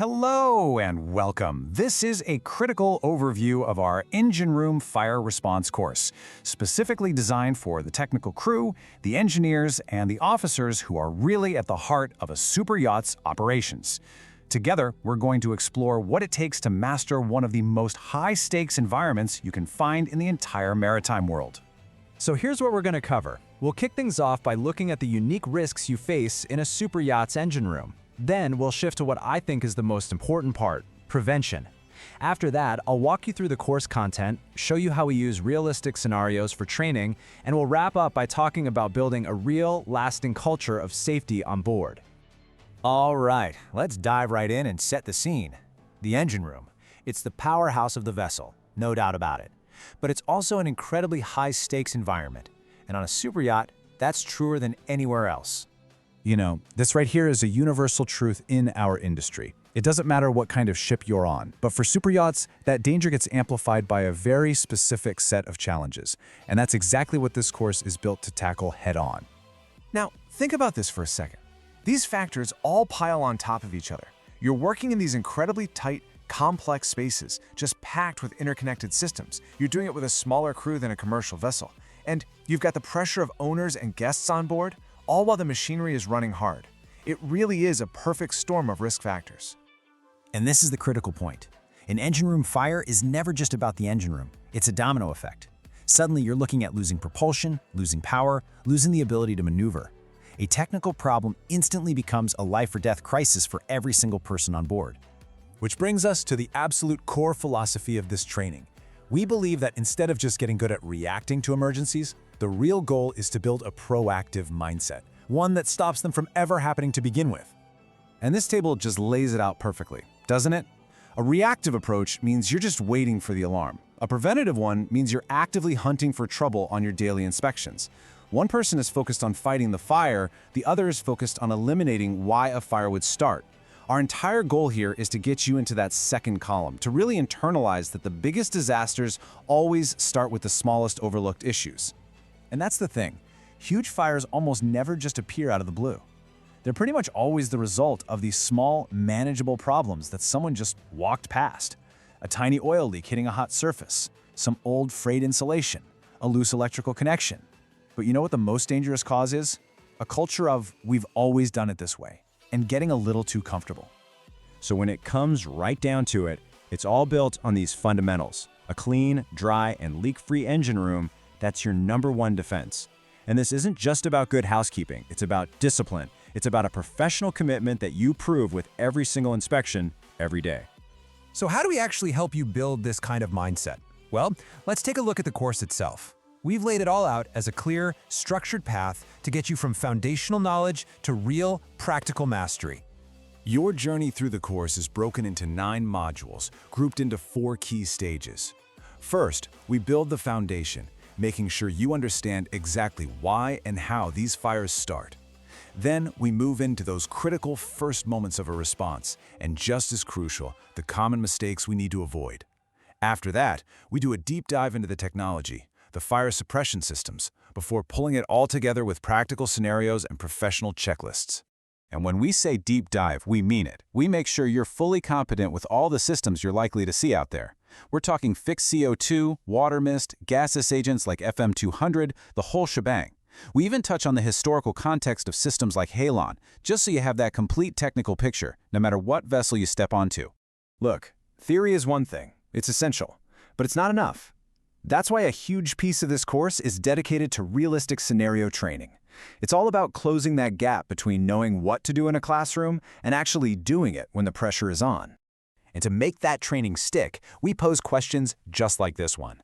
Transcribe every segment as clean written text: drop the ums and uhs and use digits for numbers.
Hello and welcome. This is a critical overview of our engine room fire response course, specifically designed for the technical crew, the engineers, and the officers who are really at the heart of a superyacht's operations. Together, we're going to explore what it takes to master one of the most high-stakes environments you can find in the entire maritime world. So here's what we're going to cover. We'll kick things off by looking at the unique risks you face in a superyacht's engine room. Then we'll shift to what I think is the most important part, prevention. After that, I'll walk you through the course content, show you how we use realistic scenarios for training, and we'll wrap up by talking about building a real, lasting culture of safety on board. All right, let's dive right in and set the scene. The engine room. It's the powerhouse of the vessel, no doubt about it. But it's also an incredibly high-stakes environment. And on a superyacht, that's truer than anywhere else. You know, this right here is a universal truth in our industry. It doesn't matter what kind of ship you're on, but for superyachts, that danger gets amplified by a very specific set of challenges. And that's exactly what this course is built to tackle head-on. Now, think about this for a second. These factors all pile on top of each other. You're working in these incredibly tight, complex spaces, just packed with interconnected systems. You're doing it with a smaller crew than a commercial vessel. And you've got the pressure of owners and guests on board, all while the machinery is running hard. It really is a perfect storm of risk factors. And this is the critical point. An engine room fire is never just about the engine room. It's a domino effect. Suddenly you're looking at losing propulsion, losing power, losing the ability to maneuver. A technical problem instantly becomes a life-or-death crisis for every single person on board. Which brings us to the absolute core philosophy of this training. We believe that instead of just getting good at reacting to emergencies, the real goal is to build a proactive mindset, one that stops them from ever happening to begin with. And this table just lays it out perfectly, doesn't it? A reactive approach means you're just waiting for the alarm. A preventative one means you're actively hunting for trouble on your daily inspections. One person is focused on fighting the fire, the other is focused on eliminating why a fire would start. Our entire goal here is to get you into that second column, to really internalize that the biggest disasters always start with the smallest overlooked issues. And that's the thing. Huge fires almost never just appear out of the blue. They're pretty much always the result of these small, manageable problems that someone just walked past. A tiny oil leak hitting a hot surface, some old frayed insulation, a loose electrical connection. But you know what the most dangerous cause is? A culture of "we've always done it this way," and getting a little too comfortable. So when it comes right down to it, it's all built on these fundamentals. A clean, dry, and leak-free engine room, that's your #1 defense. And this isn't just about good housekeeping, it's about discipline. It's about a professional commitment that you prove with every single inspection, every day. So how do we actually help you build this kind of mindset? Well, let's take a look at the course itself. We've laid it all out as a clear, structured path to get you from foundational knowledge to real, practical mastery. Your journey through the course is broken into 9 modules, grouped into 4 key stages. First, we build the foundation, making sure you understand exactly why and how these fires start. Then, we move into those critical first moments of a response, and just as crucial, the common mistakes we need to avoid. After that, we do a deep dive into the technology, the fire suppression systems, before pulling it all together with practical scenarios and professional checklists. And when we say deep dive, we mean it. We make sure you're fully competent with all the systems you're likely to see out there. We're talking fixed CO2, water mist, gaseous agents like FM200, the whole shebang. We even touch on the historical context of systems like halon, just so you have that complete technical picture, no matter what vessel you step onto. Look, theory is one thing. It's essential. But it's not enough. That's why a huge piece of this course is dedicated to realistic scenario training. It's all about closing that gap between knowing what to do in a classroom and actually doing it when the pressure is on. And to make that training stick, we pose questions just like this one.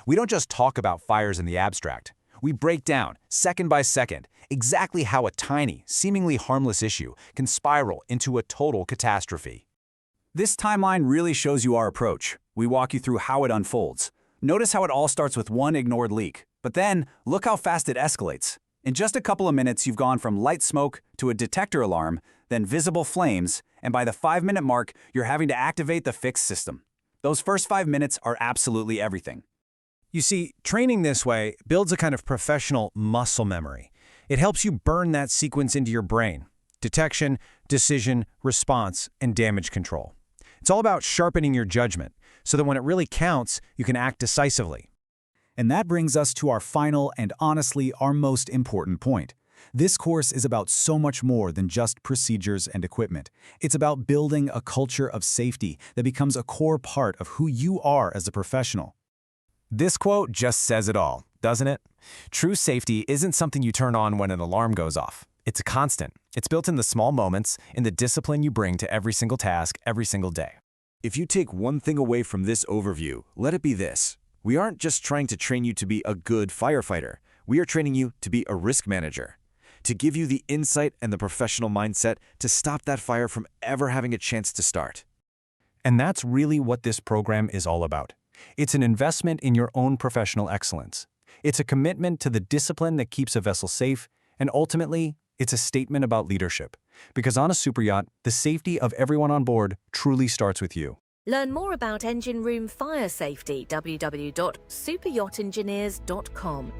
We don't just talk about fires in the abstract. We break down, second by second, exactly how a tiny, seemingly harmless issue can spiral into a total catastrophe. This timeline really shows you our approach. We walk you through how it unfolds. Notice how it all starts with one ignored leak, but then look how fast it escalates. In just a couple of minutes, you've gone from light smoke to a detector alarm, then visible flames, and by the 5-minute mark, you're having to activate the fix system. Those first 5 minutes are absolutely everything. You see, training this way builds a kind of professional muscle memory. It helps you burn that sequence into your brain. detection, decision, response, and damage control. It's all about sharpening your judgment so that when it really counts, you can act decisively. And that brings us to our final and honestly our most important point. This course is about so much more than just procedures and equipment. It's about building a culture of safety that becomes a core part of who you are as a professional. This quote just says it all, doesn't it? True safety isn't something you turn on when an alarm goes off. It's a constant. It's built in the small moments, in the discipline you bring to every single task, every single day. If you take one thing away from this overview, let it be this. We aren't just trying to train you to be a good firefighter. We are training you to be a risk manager, to give you the insight and the professional mindset to stop that fire from ever having a chance to start. And that's really what this program is all about. It's an investment in your own professional excellence. It's a commitment to the discipline that keeps a vessel safe, and ultimately, it's a statement about leadership. Because on a superyacht, the safety of everyone on board truly starts with you. Learn more about engine room fire safety, www.superyachtengineers.com.